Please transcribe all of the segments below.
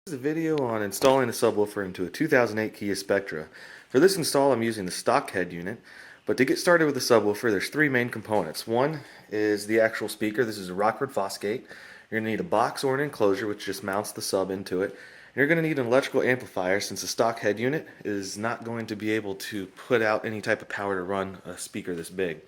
This is a video on installing a subwoofer into a 2008 Kia Spectra. For this install I'm using the stock head unit, but to get started with the subwoofer there's three main components. One is the actual speaker. This is a Rockford Fosgate. You're going to need a box or an enclosure which just mounts the sub into it. And you're going to need an electrical amplifier since the stock head unit is not going to be able to put out any type of power to run a speaker this big.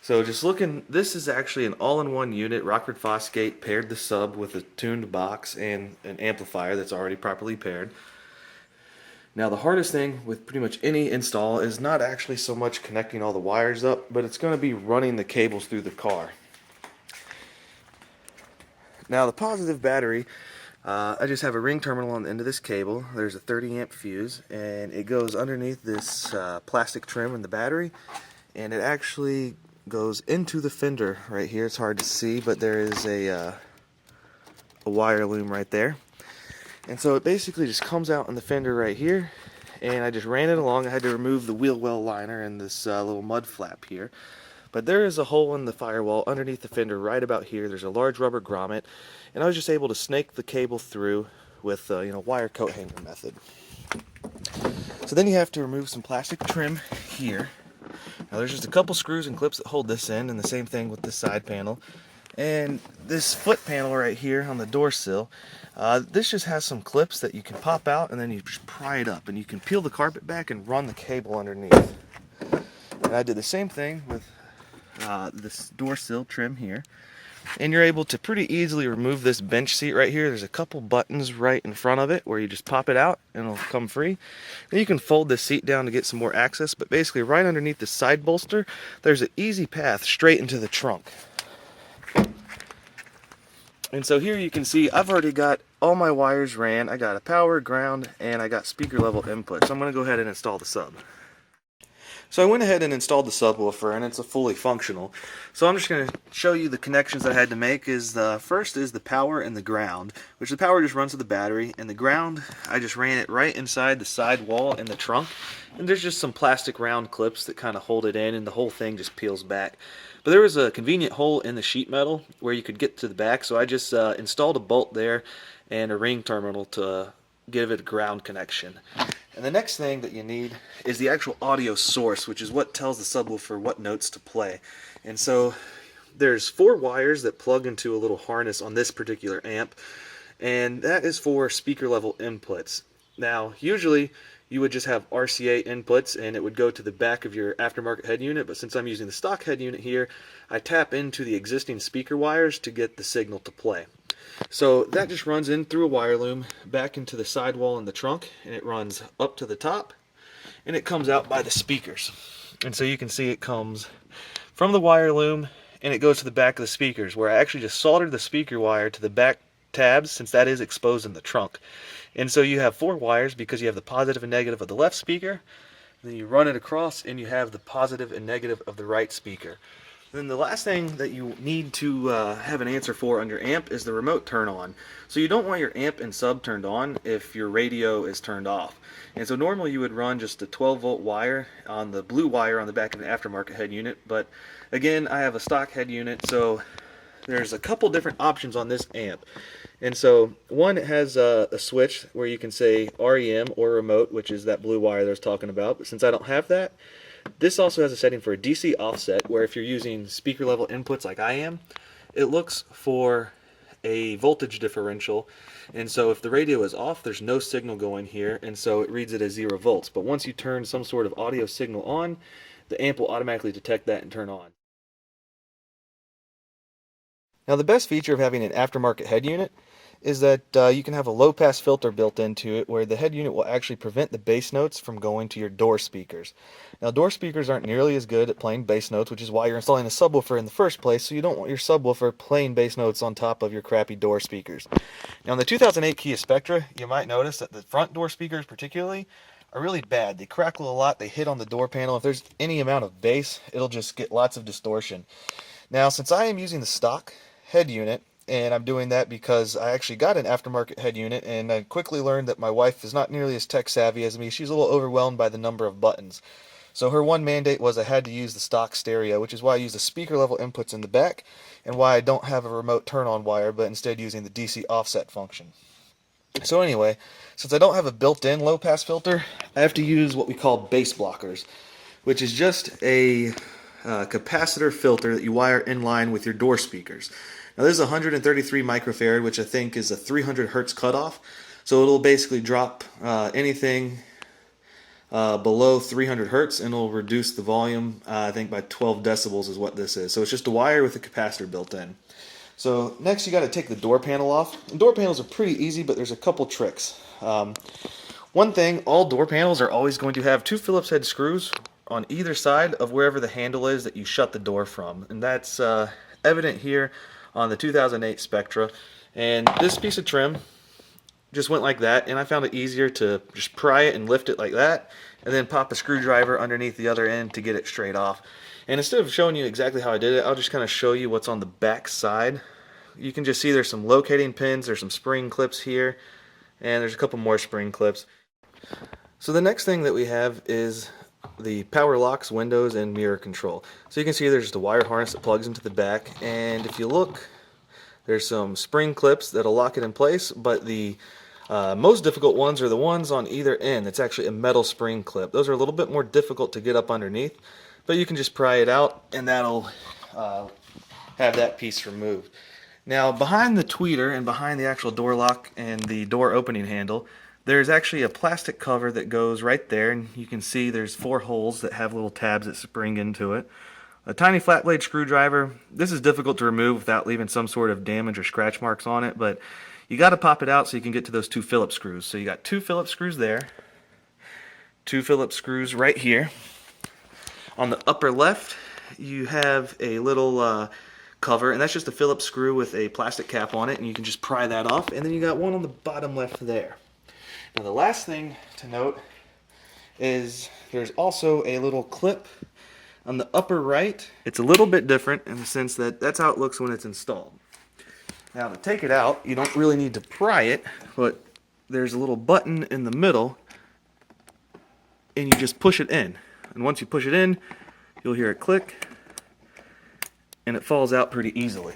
So just looking, this is actually an all-in-one unit. Rockford Fosgate paired the sub with a tuned box and an amplifier that's already properly paired. Now the hardest thing with pretty much any install is not actually so much connecting all the wires up, but it's going to be running the cables through the car. Now the positive battery, I just have a ring terminal on the end of this cable. There's a 30 amp fuse and it goes underneath this plastic trim in the battery, and it actually goes into the fender right here. It's hard to see, but there is a wire loom right there. And so it basically just comes out in the fender right here, and I just ran it along. I had to remove the wheel well liner and this little mud flap here. But there is a hole in the firewall underneath the fender right about here. There's a large rubber grommet, and I was just able to snake the cable through with wire coat hanger method. So then you have to remove some plastic trim here. Now there's just a couple screws and clips that hold this in, and the same thing with this side panel. And this foot panel right here on the door sill, this just has some clips that you can pop out and then you just pry it up, and you can peel the carpet back and run the cable underneath. And I did the same thing with this door sill trim here. And you're able to pretty easily remove this bench seat right here. There's a couple buttons right in front of it where you just pop it out and it'll come free. Then you can fold this seat down to get some more access, but basically right underneath the side bolster there's an easy path straight into the trunk. And so here you can see I've already got all my wires ran. I got a power, ground, and I got speaker level input. So I'm going to go ahead and install the sub. So I went ahead and installed the subwoofer, and it's a fully functional. So I'm just going to show you the connections I had to make. The first is the power and the ground, which the power just runs to the battery, and the ground I just ran it right inside the side wall in the trunk. And there's just some plastic round clips that kind of hold it in, and the whole thing just peels back. But there was a convenient hole in the sheet metal where you could get to the back, so I just installed a bolt there and a ring terminal to give it a ground connection. And the next thing that you need is the actual audio source, which is what tells the subwoofer what notes to play. And so there's 4 wires that plug into a little harness on this particular amp, and that is for speaker level inputs. Now usually you would just have RCA inputs and it would go to the back of your aftermarket head unit, but since I'm using the stock head unit here, I tap into the existing speaker wires to get the signal to play. So that just runs in through a wire loom back into the sidewall in the trunk, and it runs up to the top and it comes out by the speakers. And so you can see it comes from the wire loom and it goes to the back of the speakers, where I actually just soldered the speaker wire to the back tabs since that is exposed in the trunk. And so you have 4 wires because you have the positive and negative of the left speaker, and then you run it across and you have the positive and negative of the right speaker. Then the last thing that you need to have an answer for on your amp is the remote turn on. So you don't want your amp and sub turned on if your radio is turned off. And so normally you would run just a 12 volt wire on the blue wire on the back of the aftermarket head unit, but again I have a stock head unit, so there's a couple different options on this amp. And so one, it has a switch where you can say REM or remote, which is that blue wire that I was talking about, but since I don't have that, this also has a setting for a DC offset, where if you're using speaker level inputs like I am, it looks for a voltage differential, and so if the radio is off there's no signal going here, and so it reads it as 0 volts. But once you turn some sort of audio signal on, the amp will automatically detect that and turn on. Now the best feature of having an aftermarket head unit is that you can have a low pass filter built into it, where the head unit will actually prevent the bass notes from going to your door speakers. Now door speakers aren't nearly as good at playing bass notes, which is why you're installing a subwoofer in the first place, so you don't want your subwoofer playing bass notes on top of your crappy door speakers. Now in the 2008 Kia Spectra, you might notice that the front door speakers particularly are really bad. They crackle a lot, they hit on the door panel. If there's any amount of bass, it'll just get lots of distortion. Now since I am using the stock head unit, and I'm doing that because I actually got an aftermarket head unit, and I quickly learned that my wife is not nearly as tech savvy as me. She's a little overwhelmed by the number of buttons. So her one mandate was I had to use the stock stereo, which is why I use the speaker level inputs in the back, and why I don't have a remote turn on wire, but instead using the DC offset function. So anyway, since I don't have a built-in low-pass filter, I have to use what we call bass blockers, which is just a capacitor filter that you wire in line with your door speakers. Now this is 133 microfarad, which I think is a 300 hertz cutoff, so it'll basically drop anything below 300 hertz, and it'll reduce the volume, I think by 12 decibels is what this is. So it's just a wire with a capacitor built in. So next you got to take the door panel off. And door panels are pretty easy, but there's a couple tricks. One thing, all door panels are always going to have two Phillips head screws on either side of wherever the handle is that you shut the door from. And that's evident here on the 2008 Spectra. And this piece of trim just went like that, and I found it easier to just pry it and lift it like that, and then pop a screwdriver underneath the other end to get it straight off. And instead of showing you exactly how I did it, I'll just kind of show you what's on the back side. You can just see there's some locating pins, there's some spring clips here, and there's a couple more spring clips. So the next thing that we have is the power locks, windows, and mirror control. So you can see there's just a wire harness that plugs into the back, and if you look, there's some spring clips that'll lock it in place, but the most difficult ones are the ones on either end. It's actually a metal spring clip. Those are a little bit more difficult to get up underneath, but you can just pry it out, and that'll have that piece removed. Now, behind the tweeter and behind the actual door lock and the door opening handle, there's actually a plastic cover that goes right there, and you can see there's 4 holes that have little tabs that spring into it. A tiny flat blade screwdriver. This is difficult to remove without leaving some sort of damage or scratch marks on it, but you got to pop it out so you can get to those 2 Phillips screws. So you got 2 Phillips screws there, 2 Phillips screws right here. On the upper left, you have a little cover, and that's just a Phillips screw with a plastic cap on it, and you can just pry that off. And then you got one on the bottom left there. Now the last thing to note is there's also a little clip on the upper right. It's a little bit different in the sense that that's how it looks when it's installed. Now to take it out, you don't really need to pry it, but there's a little button in the middle, and you just push it in. And once you push it in, you'll hear it click, and it falls out pretty easily.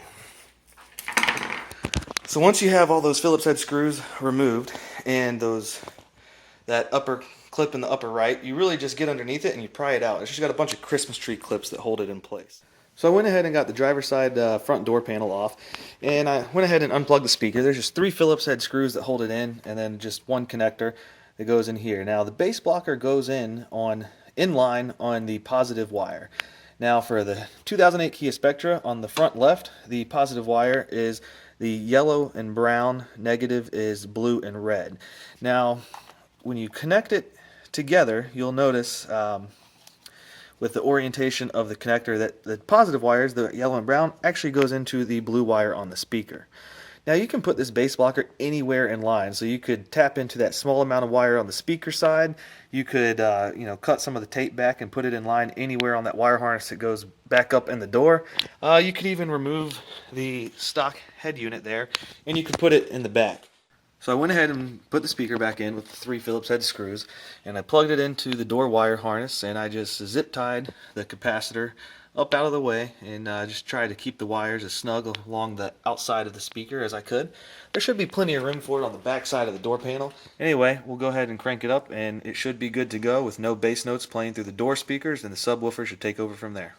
So once you have all those Phillips head screws removed and that upper clip in the upper right, you really just get underneath it and you pry it out. It's just got a bunch of Christmas tree clips that hold it in place. So I went ahead and got the driver's side front door panel off, and I went ahead and unplugged the speaker. There's just 3 Phillips head screws that hold it in, and then just one connector that goes in here. Now the base blocker goes in line on the positive wire. Now for the 2008 Kia Spectra, on the front left, the positive wire is the yellow and brown, negative is blue and red. Now when you connect it together, you'll notice with the orientation of the connector that the positive wires, the yellow and brown, actually goes into the blue wire on the speaker. Now you can put this base blocker anywhere in line, so you could tap into that small amount of wire on the speaker side. You could cut some of the tape back and put it in line anywhere on that wire harness that goes back up in the door. You could even remove the stock head unit there, and you could put it in the back. So I went ahead and put the speaker back in with the 3 Phillips head screws, and I plugged it into the door wire harness, and I just zip tied the capacitor up out of the way, and just tried to keep the wires as snug along the outside of the speaker as I could. There should be plenty of room for it on the back side of the door panel. Anyway, we'll go ahead and crank it up, and it should be good to go with no bass notes playing through the door speakers, and the subwoofer should take over from there.